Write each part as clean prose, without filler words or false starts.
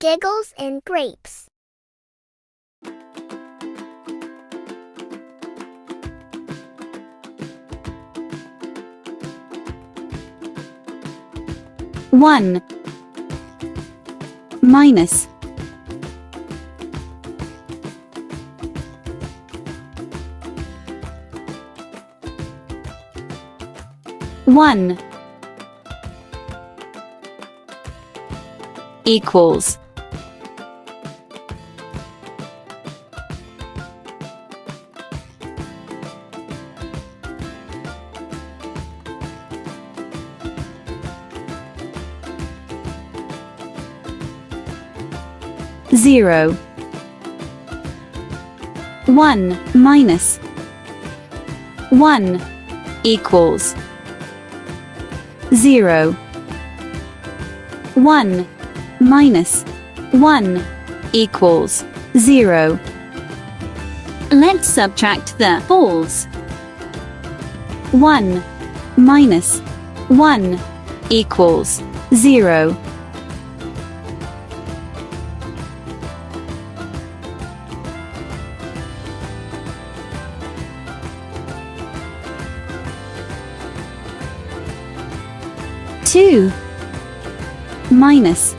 Giggles and grapes. One minus one equals zero. One minus one equals zero. One minus one equals zero. Let's subtract the balls. One minus one equals zero. Two minus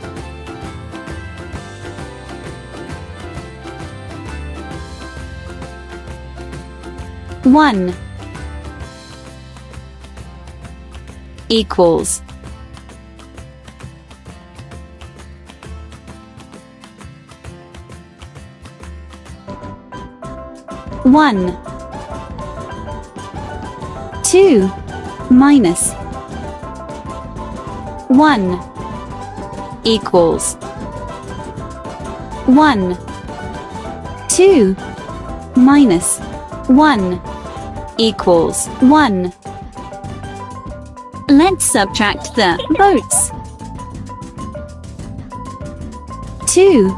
one equals one. Two minus one equals one. Two minus one equals one. Let's subtract the boats. Two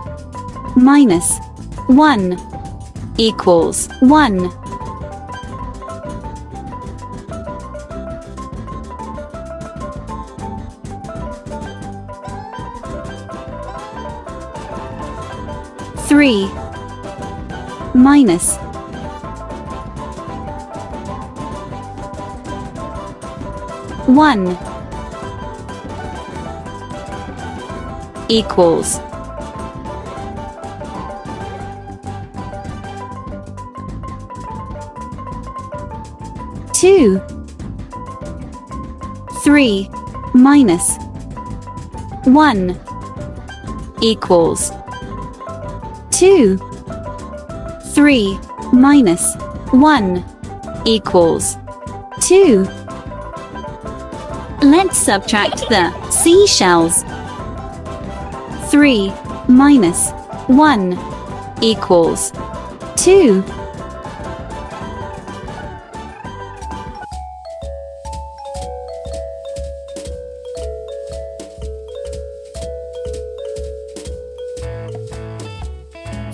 minus one equals one. Three minus one equals two. Three minus one equals two. Three minus one equals two. Let's subtract the seashells. Three minus one equals two.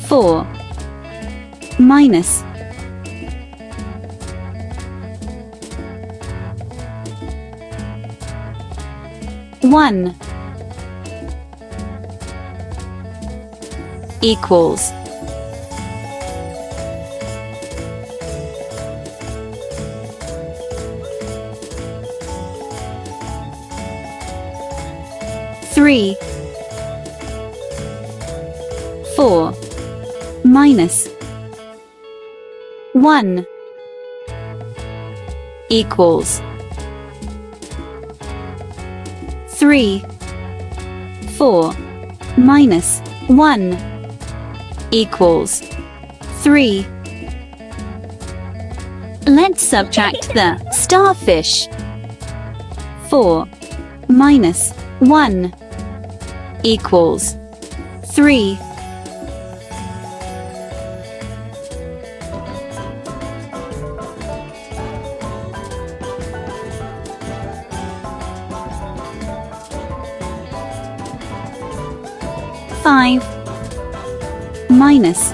Four minus one equals three. Four minus one equals three. Four minus one equals three. Let's subtract the starfish. Four minus one equals three. Five minus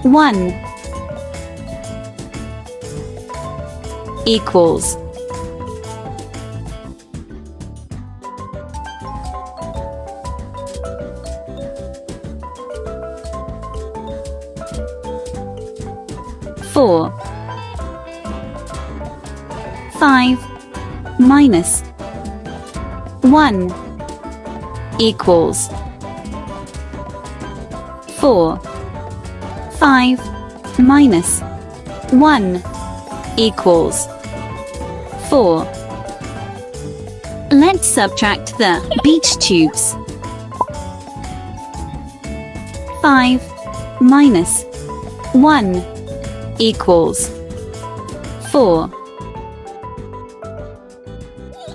one equals 4. 5 minus 1 equals 4. 5 minus 1 equals 4. Let's subtract the beach tubes. 5 minus 1 equals 4.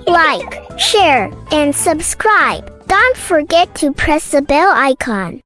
Like, share, and subscribe. Don't forget to press the bell icon.